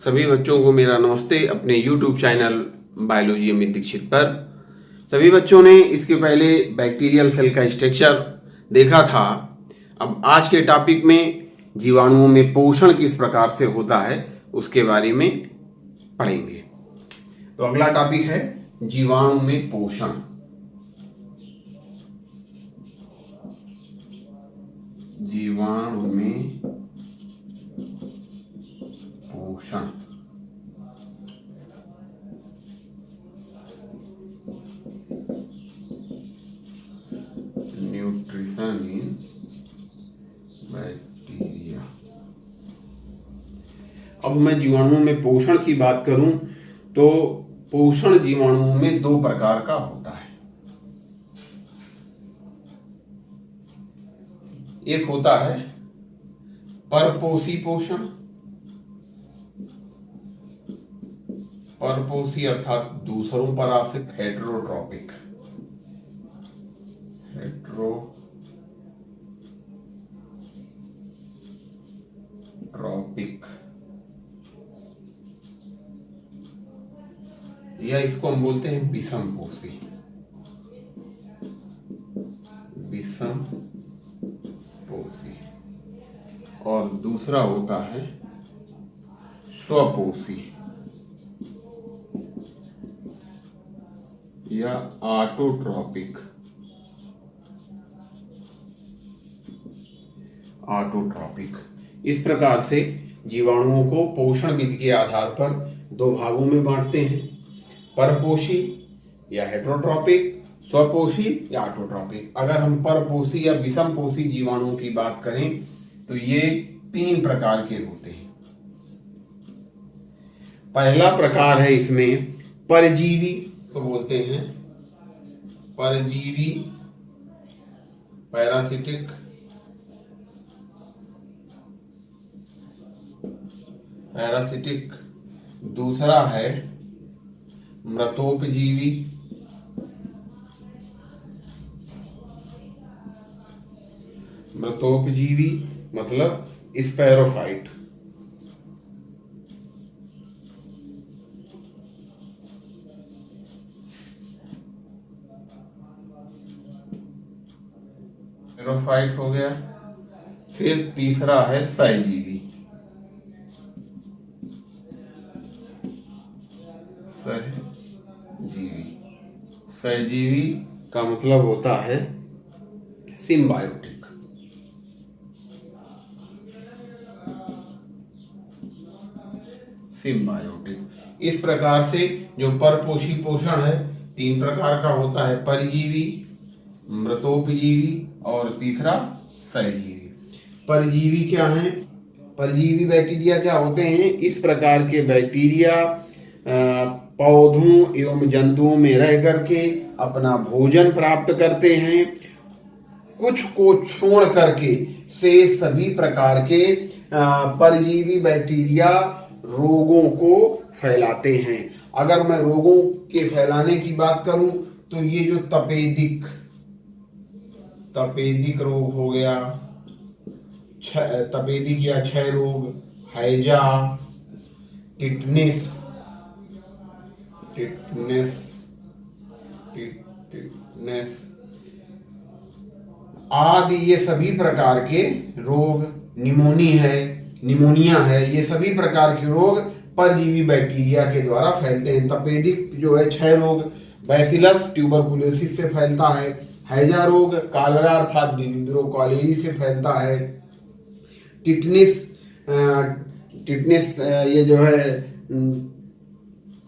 सभी बच्चों को मेरा नमस्ते अपने YouTube channel biology Amit Dixit पर। सभी बच्चों ने इसके पहले बैक्टीरियल सेल का स्ट्रक्चर देखा था। अब आज के टॉपिक में जीवाणुओं में पोषण किस प्रकार से होता है उसके बारे में पढ़ेंगे। तो अगला टॉपिक है जीवाणु में पोषण। जीवाणु में पोषण। Nutrition in bacteria. अब मैं जीवाणुओं में पोषण की बात करूं तो पोषण जीवाणुओं में दो प्रकार का होता है। एक होता है परपोषी पोषण। परपोषी अर्थात दूसरों पर आश्रित। हेटेरोट्रॉपिक। या इसको हम बोलते हैं विषमपोषी। और दूसरा होता है स्वपोषी या ऑटोट्रॉपिक। इस प्रकार से जीवाणुओं को पोषण विधि के आधार पर दो भागों में बांटते हैं, परपोषी या हेटेरोट्रॉपिक, स्वपोषी या ऑटोट्रॉपिक। अगर हम परपोषी या विषमपोषी जीवाणुओं की बात करें तो ये तीन प्रकार के होते हैं। पहला प्रकार है इसमें परजीवी को बोलते हैं। परजीवी, पैरासिटिक। दूसरा है मृतोपजीवी। मतलब स्पैरोफाइट। स्पैरोफाइट हो गया। फिर तीसरा है सहजीवी। सहजीवी का मतलब होता है सिम्बायोटिक। इस प्रकार से जो परपोषी पोषण है तीन प्रकार का होता है, परजीवी, मृतोपजीवी और तीसरा सहजीवी। परजीवी क्या है? परजीवी बैक्टीरिया क्या होते हैं? इस प्रकार के बैक्टीरिया पौधों एवं जंतुओं में रह करके अपना भोजन प्राप्त करते हैं। कुछ को छोड़ करके से सभी प्रकार के परजीवी बैक्टीरिया रोगों को फैलाते हैं। अगर मैं रोगों के फैलाने की बात करूं तो ये जो तपेदिक रोग हो गया, तपेदिक या क्षय रोग, हैजा, टिटनेस आदि, ये सभी प्रकार के रोग, निमोनिया है, ये सभी प्रकार के रोग परजीवी बैक्टीरिया के द्वारा फैलते हैं। तपेदिक जो है क्षय रोग बैसिलस ट्यूबरकुलोसिस से फैलता है। हैजा रोग कालरा अर्थात विब्रियो कॉलेरी से फैलता है। टिटनेस ये जो है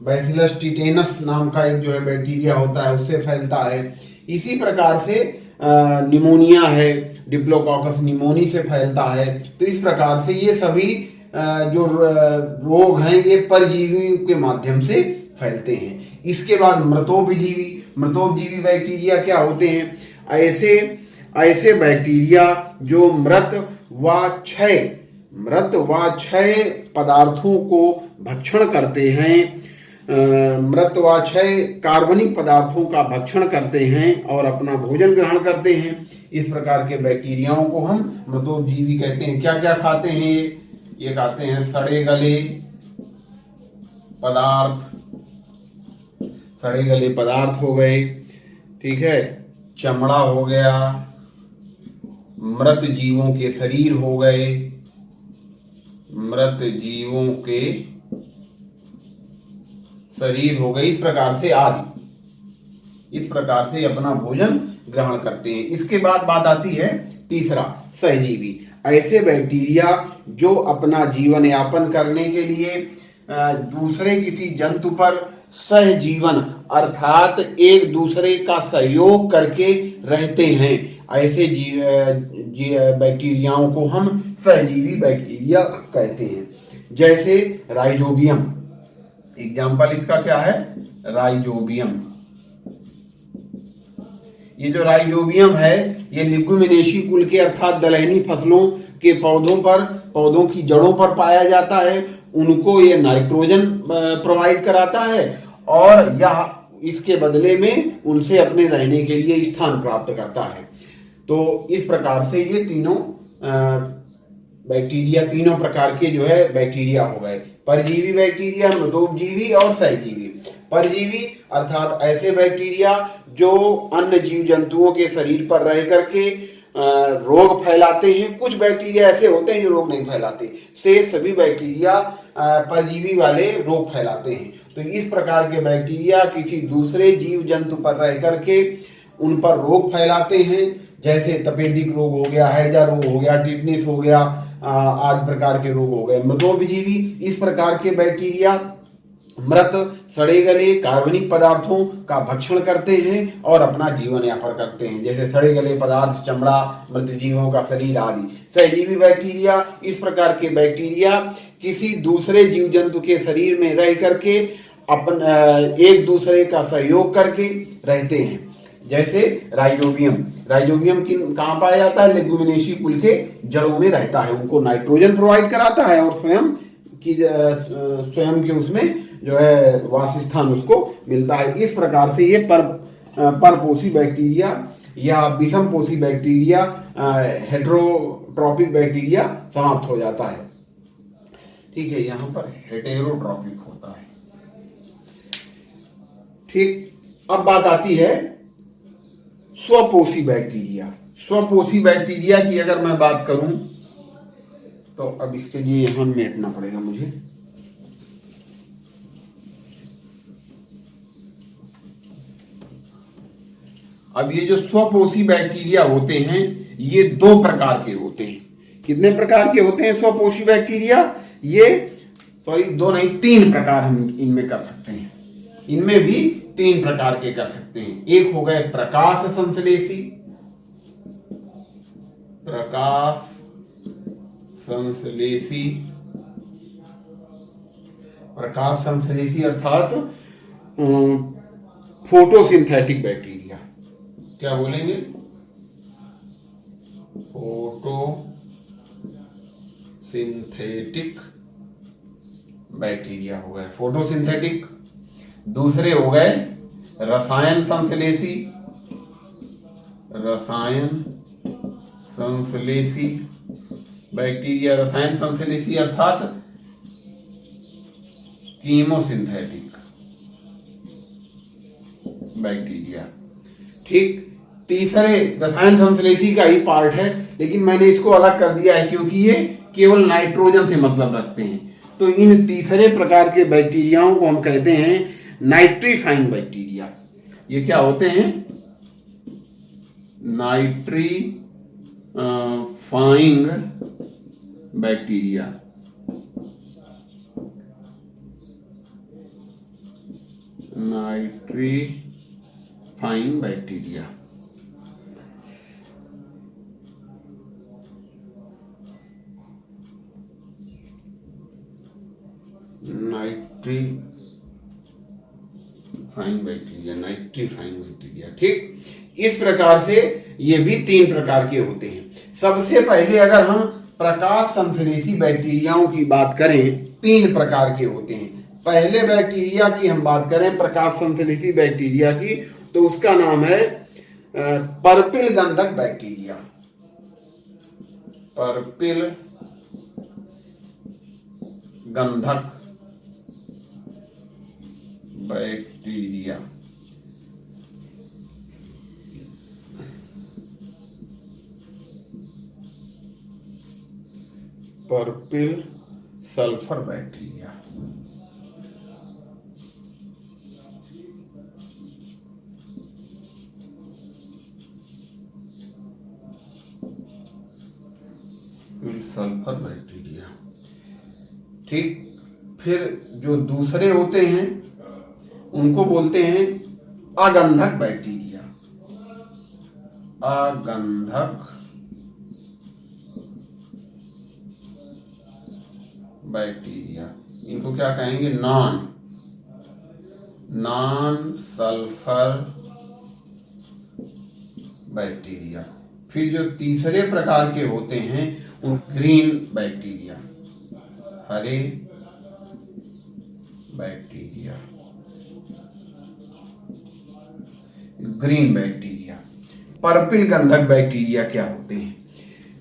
बैसिलस टिटेनस नाम का एक जो है बैक्टीरिया होता है उससे फैलता है। इसी प्रकार से निमोनिया है, डिप्लोकोकस निमोनी से फैलता है। तो इस प्रकार से ये सभी जो रोग हैं ये परजीवियों के माध्यम से फैलते हैं। इसके बाद मृतोपजीवी बैक्टीरिया क्या होते हैं? ऐसे बैक्टीरिया जो मृत व क्षय पदार्थों को भक्षण करते हैं। मृत व क्षय कार्बनिक पदार्थों का भक्षण करते हैं और अपना भोजन ग्रहण करते हैं। इस प्रकार के बैक्टीरियाओं को हम मृतोपजीवी कहते हैं। क्या क्या खाते हैं ये खाते हैं? सड़े गले पदार्थ, सड़े गले पदार्थ हो गए, ठीक है, चमड़ा हो गया, मृत जीवों के शरीर हो गए, मृत जीवों के शरीर हो गए, इस प्रकार से आदि, इस प्रकार से अपना भोजन ग्रहण करते हैं। इसके बाद बात आती है तीसरा, सहजीवी। ऐसे बैक्टीरिया जो अपना जीवन यापन करने के लिए दूसरे किसी जंतु पर सहजीवन अर्थात एक दूसरे का सहयोग करके रहते हैं, ऐसे बैक्टीरियाओं को हम सहजीवी बैक्टीरिया कहते हैं। जैसे राइजोबियम, एग्जाम्पल इसका क्या है, राइजोबियम। ये जो राइजोबियम है ये लिग्यूमिनेसी कुल के अर्थात दलहनी फसलों के पौधों की जड़ों पर पाया जाता है। उनको ये नाइट्रोजन प्रोवाइड कराता है और यह इसके बदले में उनसे अपने रहने के लिए स्थान प्राप्त करता है। तो इस प्रकार से ये तीनों बैक्टीरिया, तीनों प्रकार के जो है बैक्टीरिया हो गए, परजीवी बैक्टीरिया, मृतोपजीवी और सहजीवी। परजीवी अर्थात ऐसे बैक्टीरिया जो अन्य जीव जंतुओं के शरीर पर रह करके रोग फैलाते हैं। कुछ बैक्टीरिया ऐसे होते हैं जो रोग नहीं फैलाते, से सभी बैक्टीरिया परजीवी वाले रोग फैलाते हैं। तो इस प्रकार के बैक्टीरिया किसी दूसरे जीव जंतु पर रह करके उन पर रोग फैलाते हैं, जैसे तपेदिक रोग हो गया, हैजा रोग हो गया, टिटनेस हो गया, आदि प्रकार के रोग हो गए। मृतोपजीवी, इस प्रकार के बैक्टीरिया मृत सड़े गले कार्बनिक पदार्थों का भक्षण करते हैं और अपना जीवन यापन करते हैं, जैसे सड़े गले पदार्थ, चमड़ा, मृत जीवों का शरीर आदि। सहजीवी बैक्टीरिया, इस प्रकार के बैक्टीरिया किसी दूसरे जीव जंतु के शरीर में रह करके एक दूसरे का सहयोग करके रहते हैं, जैसे राइजोबियम। राइजोबियम कहाँ पाया जाता है, लेगुमिनेसी कुल के जड़ों में रहता है। उनको नाइट्रोजन प्रोवाइड कराता है और स्वयं के उसमें जो है वासस्थान उसको मिलता है। इस प्रकार से ये परपोषी बैक्टीरिया या विषमपोषी बैक्टीरिया, हेटेरोट्रॉपिक बैक्टीरिया समाप्त हो जाता है। ठीक है, यहां पर हेटेरोट्रॉपिक होता है। ठीक, अब बात आती है स्वपोषी बैक्टीरिया। स्वपोषी बैक्टीरिया की अगर मैं बात करूं तो अब इसके लिए यहां मेटना पड़ेगा मुझे। अब ये जो स्वपोषी बैक्टीरिया होते हैं ये दो प्रकार के होते हैं। कितने प्रकार के होते हैं स्वपोषी बैक्टीरिया? ये दो नहीं, तीन प्रकार हम इनमें कर सकते हैं। इनमें भी तीन प्रकार के कर सकते हैं। एक हो गए प्रकाश संश्लेषी, प्रकाश संश्लेषी, प्रकाश संश्लेषी अर्थात फोटोसिंथेटिक बैक्टीरिया। क्या बोलेंगे? फोटोसिंथेटिक बैक्टीरिया हो गए फोटोसिंथेटिक। दूसरे हो गए रसायन संश्लेषी, रसायन संश्लेषी बैक्टीरिया। रसायन संश्लेषी अर्थात कीमोसिंथेटिक बैक्टीरिया। ठीक, तीसरे रसायन संश्लेषी का ही पार्ट है, लेकिन मैंने इसको अलग कर दिया है क्योंकि ये केवल नाइट्रोजन से मतलब रखते हैं। तो इन तीसरे प्रकार के बैक्टीरियाओं को हम कहते हैं नाइट्रीफाइंग बैक्टीरिया। ये क्या होते हैं? Nitrifying bacteria. Nitrifying bacteria. Nitrifying bacteria. ठीक, इस प्रकार से ये भी तीन प्रकार के होते हैं। सबसे पहले अगर हम प्रकाश संश्लेषी बैक्टीरियाओं की बात करें, तीन प्रकार के होते हैं। पहले बैक्टीरिया की हम बात करें, प्रकाश संश्लेषी बैक्टीरिया की, तो उसका नाम है पर्पिल गंधक बैक्टीरिया। पर्पिल गंधक bacteria. Purple sulphur bacteria. Sulphur bacteria. ठीक, फिर जो दूसरे होते हैं उनको बोलते हैं अगंधक बैक्टीरिया। अगंधक बैक्टीरिया, इनको क्या कहेंगे? Non sulphur bacteria. फिर जो तीसरे प्रकार के होते हैं उन ग्रीन बैक्टीरिया, हरे बैक्टीरिया, ग्रीन बैक्टीरिया। पर्पिल गंधक बैक्टीरिया क्या होते हैं?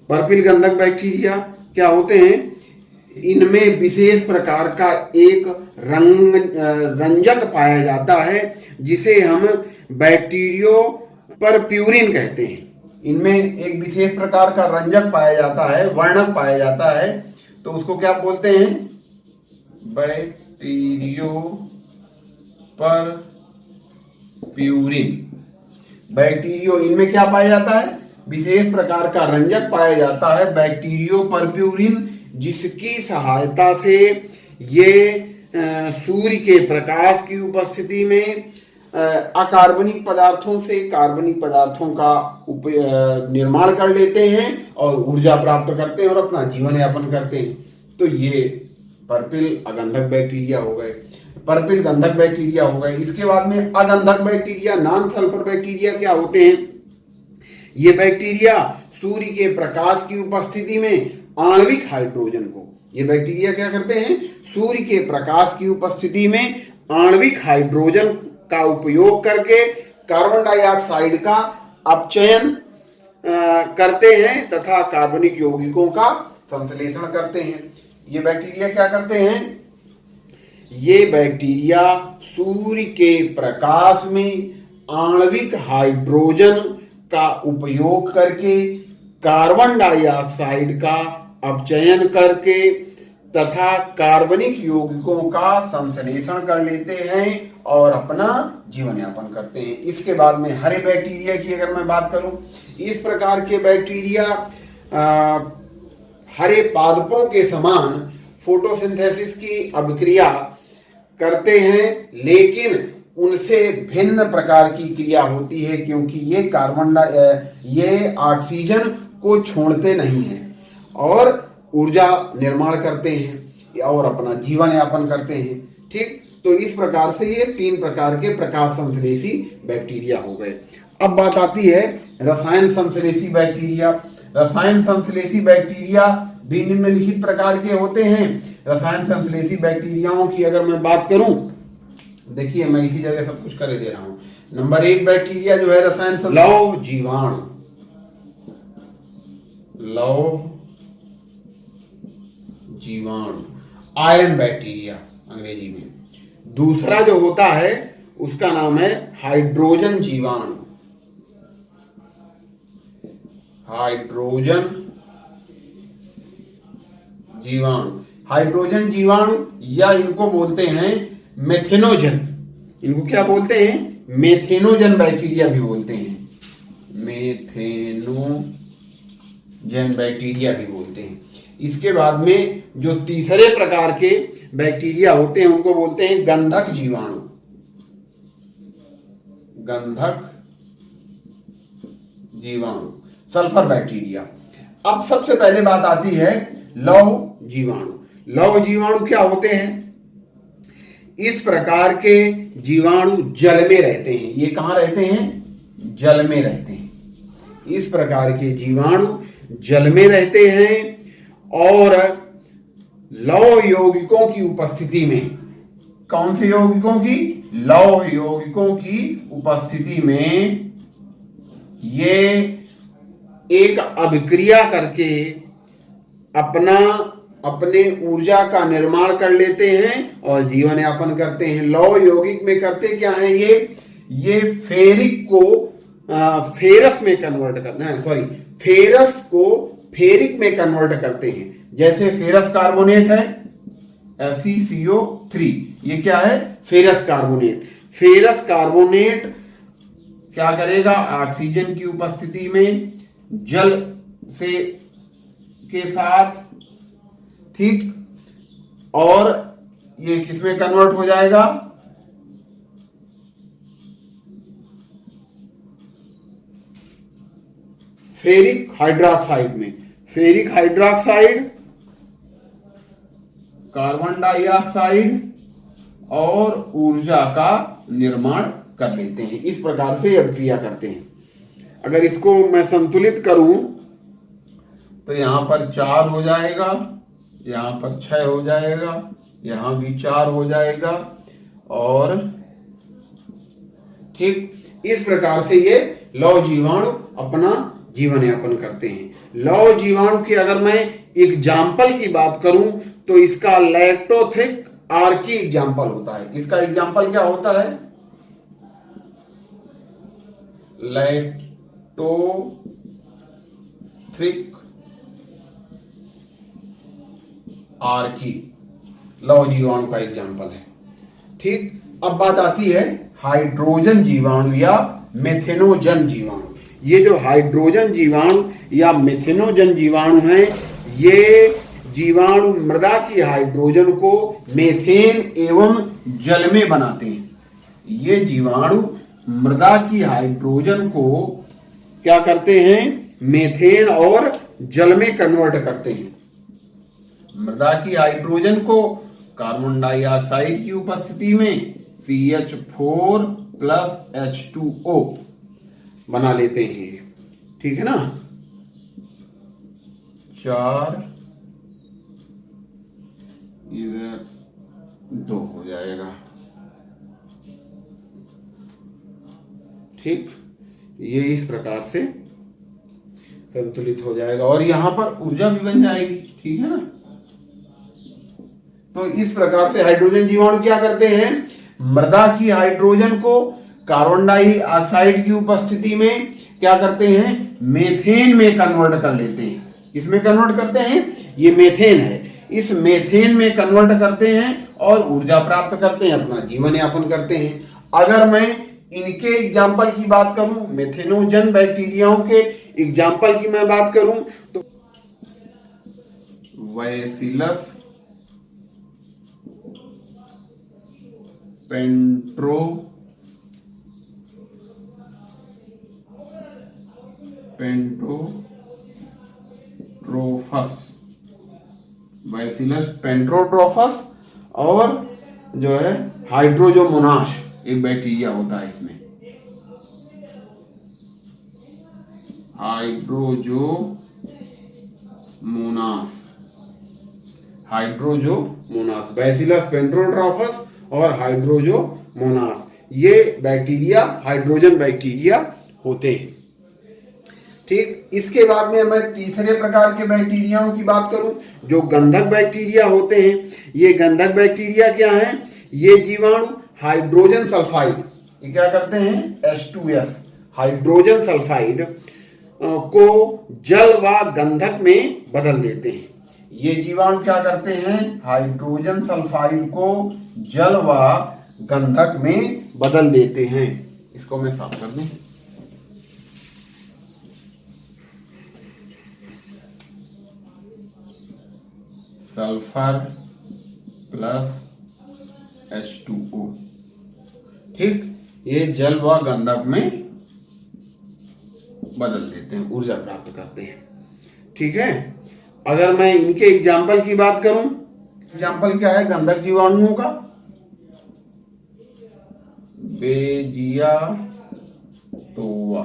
पर्पिल गंधक बैक्टीरिया क्या होते हैं? इनमें विशेष प्रकार का एक रंजक पाया जाता है जिसे हम बैक्टीरियो परप्यूरिन कहते हैं। इनमें एक विशेष प्रकार का रंजक पाया जाता है, वर्णक पाया जाता है, तो उसको क्या बोलते हैं? बैक्टीरियो परप्यूरिन। बैक्टीरियो, इनमें क्या पाया जाता है? विशेष प्रकार का रंजक पाया जाता है बैक्टीरियो परप्यूरिन, जिसकी सहायता से ये सूर्य के प्रकाश की उपस्थिति में अकार्बनिक पदार्थों से कार्बनिक पदार्थों का निर्माण कर लेते हैं और ऊर्जा प्राप्त करते हैं और अपना जीवन यापन करते हैं। तो ये पर्पिल अगंधक बैक्टीरिया हो गए, पर्पिल गंधक बैक्टीरिया हो गए। इसके बाद में अगंधक बैक्टीरिया, नॉन सल्फर बैक्टीरिया क्या होते हैं? ये बैक्टीरिया सूर्य के प्रकाश की उपस्थिति में आणविक हाइड्रोजन को, ये बैक्टीरिया क्या करते हैं? सूर्य के प्रकाश की उपस्थिति में आणविक हाइड्रोजन का उपयोग करके कार्बन डाइऑक्साइड का अपचयन करते हैं तथा कार्बनिक यौगिकों का संश्लेषण करते हैं। ये बैक्टीरिया क्या करते हैं? ये बैक्टीरिया सूर्य के प्रकाश में आणविक हाइड्रोजन का उपयोग करके कार्बन डाइऑक्साइड का अपचयन करके तथा कार्बनिक यौगिकों का संश्लेषण कर लेते हैं और अपना जीवन यापन करते हैं। इसके बाद में हरे बैक्टीरिया की अगर मैं बात करूं, इस प्रकार के बैक्टीरिया हरे पादपों के समान फोटोसिंथेसिस की अभिक्रिया करते हैं, लेकिन उनसे भिन्न प्रकार की क्रिया होती है क्योंकि ये ऑक्सीजन को छोड़ते नहीं हैं और ऊर्जा निर्माण करते हैं और अपना जीवन यापन करते हैं। ठीक, तो इस प्रकार से ये 3 प्रकार के प्रकाश संश्लेषी बैक्टीरिया हो गए। अब बात आती है रसायन संश्लेषी बैक्टीरिया। रसायन संश्लेषी बैक्टीरिया भी निम्नलिखित प्रकार के होते हैं। रसायन संश्लेषी बैक्टीरियाओं की अगर मैं बात करूं, देखिए मैं इसी जगह सब कुछ कर दे रहा हूं। नंबर 1 बैक्टीरिया जो है रसायन लौह जीवाणु, लौह जीवाणु, आयरन बैक्टीरिया अंग्रेजी में। दूसरा जो होता है उसका नाम है हाइड्रोजन जीवाणु, हाइड्रोजन जीवाणु, हाइड्रोजन जीवाणु या इनको बोलते हैं मेथेनोजन। इनको क्या बोलते हैं? मेथेनोजन बैक्टीरिया भी बोलते हैं, मेथेनोजन बैक्टीरिया भी बोलते हैं। इसके बाद में जो तीसरे प्रकार के बैक्टीरिया होते हैं उनको बोलते हैं गंधक जीवाणु, गंधक जीवाणु, सल्फर बैक्टीरिया। अब सबसे पहले बात आती है लौह जीवाणु। लौह जीवाणु क्या होते हैं? इस प्रकार के जीवाणु जल में रहते हैं। ये कहां रहते हैं? जल में रहते हैं। इस प्रकार के जीवाणु जल में रहते हैं और लौह यौगिकों की उपस्थिति में, कौन से यौगिकों की? लौह यौगिकों की उपस्थिति में ये एक अभिक्रिया करके अपना अपने ऊर्जा का निर्माण कर लेते हैं और जीवन यापन करते हैं। लौह यौगिक में करते क्या है, ये फेरिक को फेरस में कन्वर्ट करना है, सॉरी फेरस को फेरिक में कन्वर्ट करते हैं। जैसे फेरस कार्बोनेट है FeCO3, ये क्या है, फेरस कार्बोनेट। फेरस कार्बोनेट क्या करेगा, ऑक्सीजन की उपस्थिति में जल से के साथ, ठीक, और ये किसमें कन्वर्ट हो जाएगा, फेरिक हाइड्रोक्साइड में। फेरिक हाइड्रोक्साइड, कार्बन डाइऑक्साइड और ऊर्जा का निर्माण कर लेते हैं। इस प्रकार से अब क्रिया करते हैं। अगर इसको मैं संतुलित करूं तो यहां पर 4 हो जाएगा, यहां पर 6 हो जाएगा, यहां भी 4 हो जाएगा, और ठीक इस प्रकार से ये लौह जीवाणु अपना जीवन यापन करते हैं। लौह जीवाणु की अगर मैं एग्जाम्पल की बात करूं तो इसका लैक्टोथ्रिक आर्की एग्जाम्पल होता है। इसका एग्जाम्पल क्या होता है, लैक्टोथ्रिक आर्की लौह जीवाणु का एग्जाम्पल है। ठीक, अब बात आती है हाइड्रोजन जीवाणु या मेथेनोजन जीवाणु। ये जो हाइड्रोजन जीवाणु या मेथेनोजन जीवाणु हैं, ये जीवाणु मृदा की हाइड्रोजन को मेथेन एवं जल में बनाते हैं। ये जीवाणु मृदा की हाइड्रोजन को क्या करते हैं, मेथेन और जल में कन्वर्ट करते हैं। मृदा की हाइड्रोजन को कार्बन डाइऑक्साइड की उपस्थिति में CH4 + H2O बना लेते हैं, ठीक है ना। 4 इधर 2 हो जाएगा, ठीक, ये इस प्रकार से संतुलित हो जाएगा और यहां पर ऊर्जा भी बन जाएगी, ठीक है ना। तो इस प्रकार से हाइड्रोजन जीवाणु क्या करते हैं, मृदा की हाइड्रोजन को कार्बन डाइऑक्साइड की उपस्थिति में क्या करते हैं, मेथेन में कन्वर्ट कर लेते हैं। किसमें कन्वर्ट करते हैं, ये मेथेन है, इस मेथेन में कन्वर्ट करते हैं और ऊर्जा प्राप्त करते हैं, अपना जीवन यापन करते हैं। अगर मैं इनके एग्जाम्पल की बात करूं, मेथेनोजन बैक्टीरियाओं के एग्जाम्पल की मैं बात करूं तो बैसिलस पेंट्रोट्रोफस और जो है हाइड्रोजोमोनास एक बैक्टीरिया होता है, इसमें हाइड्रोजोमोनास, बैसिलस पेंट्रोट्रोफस और हाइड्रोजोमोनास, ये बैक्टीरिया हाइड्रोजन बैक्टीरिया होते हैं। ठीक, इसके बाद में मैं तीसरे प्रकार के बैक्टीरियाओं की बात करूं जो गंधक बैक्टीरिया होते हैं। ये गंधक बैक्टीरिया क्या है, ये जीवाणु हाइड्रोजन सल्फाइड, ये क्या करते हैं, H2S हाइड्रोजन सल्फाइड को जल व गंधक में बदल देते हैं। ये जीवाणु क्या करते हैं, हाइड्रोजन सल्फाइड को जल व गंधक में बदल देते हैं। इसको मैं साफ कर दूं, सल्फर प्लस H2O, ठीक, ये जल व गंधक में बदल देते हैं, ऊर्जा प्राप्त करते हैं, ठीक है। अगर मैं इनके एग्जाम्पल की बात करूं, एग्जाम्पल क्या है गंधक जीवाणुओं का, बेजिया तोवा,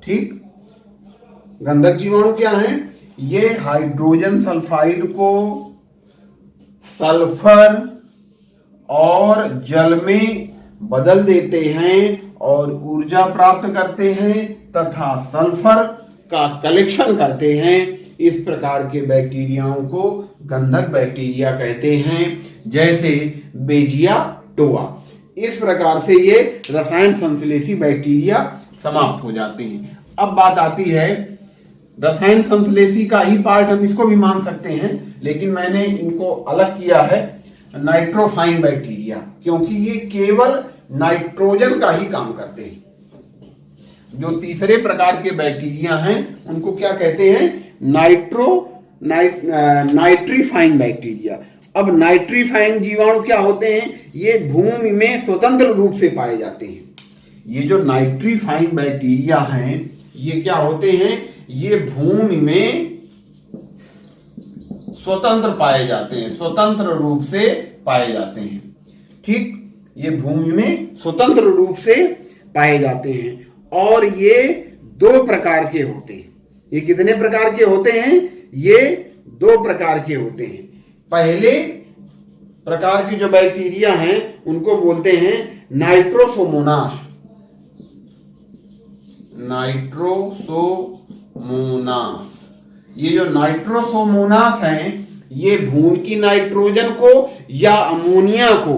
ठीक। गंधक जीवाणु क्या है, ये हाइड्रोजन सल्फाइड को सल्फर और जल में बदल देते हैं और ऊर्जा प्राप्त करते हैं तथा सल्फर का कलेक्शन करते हैं, इस प्रकार के बैक्टीरियाओं को गंधक बैक्टीरिया कहते हैं, जैसे बेजिया टोआ। इस प्रकार से ये रसायन संश्लेषी बैक्टीरिया समाप्त हो जाते हैं। अब बात आती है रसायन संश्लेषी का ही पार्ट हम इसको भी मान सकते हैं, लेकिन मैंने इनको अलग किया है नाइट्रोफाइन बैक्टीरिया, क्योंकि ये केवल नाइट्रोजन का ही काम करते हैं। जो तीसरे प्रकार के बैक्टीरिया हैं उनको क्या कहते हैं? नाइट्रीफाइन बैक्टीरिया। अब नाइट्रीफाइन जीवाणु क्या होते हैं? ये भूमि में स्वतंत्र रूप से पाए जाते हैं। ये जो नाइट्रीफाइन बैक्टीरिया हैं ये क्या होते हैं? ये भूमि में स्वतंत्र पाए जाते हैं, स्वतंत्र रूप से पाए जाते हैं। ठीक, ये भूमि में स्वतंत्र रूप से पाए जाते हैं और ये 2 प्रकार के होते हैं। ये कितने प्रकार के होते हैं? ये 2 प्रकार के होते हैं। पहले प्रकार के जो बैक्टीरिया हैं उनको बोलते हैं नाइट्रोसोमोनास। नाइट्रोसोमोनास, ये जो नाइट्रोसोमोनास हैं ये भूमि की नाइट्रोजन को या अमोनिया को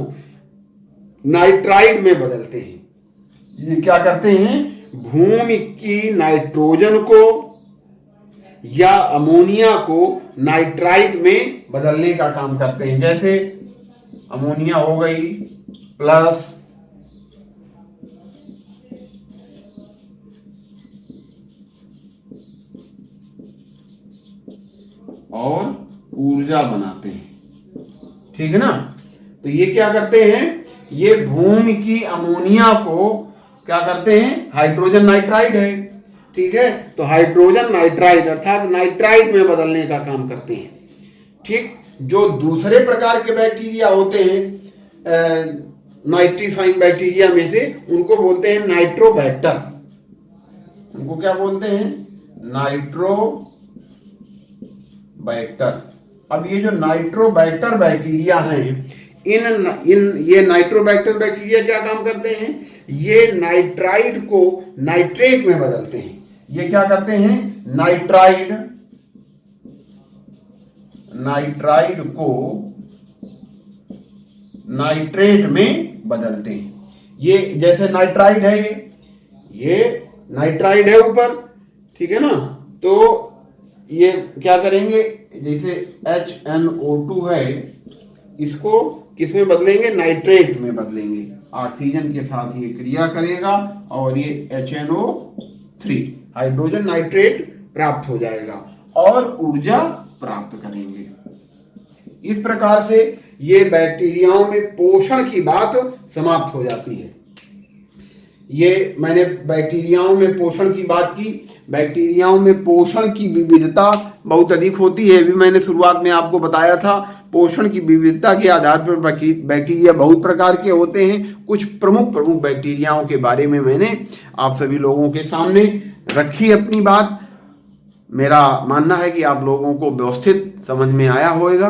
नाइट्राइड में बदलते हैं। ये क्या करते हैं? भूमि की नाइट्रोजन को या अमोनिया को नाइट्राइड में बदलने का काम करते हैं। जैसे अमोनिया हो गई प्लस और ऊर्जा बनाते हैं। ठीक है ना? तो ये क्या करते हैं? ये भूमि की अमोनिया को क्या करते हैं? हाइड्रोजन नाइट्राइड है, ठीक है, तो हाइड्रोजन नाइट्राइड अर्थात नाइट्राइड में बदलने का काम करते हैं। ठीक, जो दूसरे प्रकार के बैक्टीरिया होते हैं नाइट्रीफाइन बैक्टीरिया में से, उनको बोलते हैं नाइट्रोबैक्टर। उनको क्या बोलते हैं? नाइट्रोबैक्टर। अब ये जो नाइट्रोबैक्टर बैक्टीरिया हैं, ये नाइट्रोबैक्टर बैक्टीरिया क्या काम करते हैं? ये नाइट्राइड को नाइट्रेट में बदलते हैं। ये क्या करते हैं? नाइट्राइड को नाइट्रेट में बदलते हैं। ये जैसे नाइट्राइड है, ये नाइट्राइड है ऊपर, ठीक है ना, तो ये क्या करेंगे? जैसे HNO2 है, इसको किसमें बदलेंगे? नाइट्रेट में बदलेंगे। ऑक्सीजन के साथ ये क्रिया करेगा और ये HNO3 हाइड्रोजन नाइट्रेट प्राप्त हो जाएगा और ऊर्जा प्राप्त करेंगे। इस प्रकार से ये बैक्टीरियाओं में पोषण की बात समाप्त हो जाती है। ये मैंने बैक्टीरियाओं में पोषण की बात की। बैक्टीरियाओं में पोषण की विविधता बहुत अधिक होती है। अभी मैंने शुरुआत में आपको बताया था, पोषण की विविधता के आधार पर बैक्टीरिया बहुत प्रकार के होते हैं। कुछ प्रमुख बैक्टीरियाओं के बारे में मैंने आप सभी लोगों के सामने रखी अपनी बात। मेरा मानना है कि आप लोगों को व्यवस्थित समझ में आया होगा।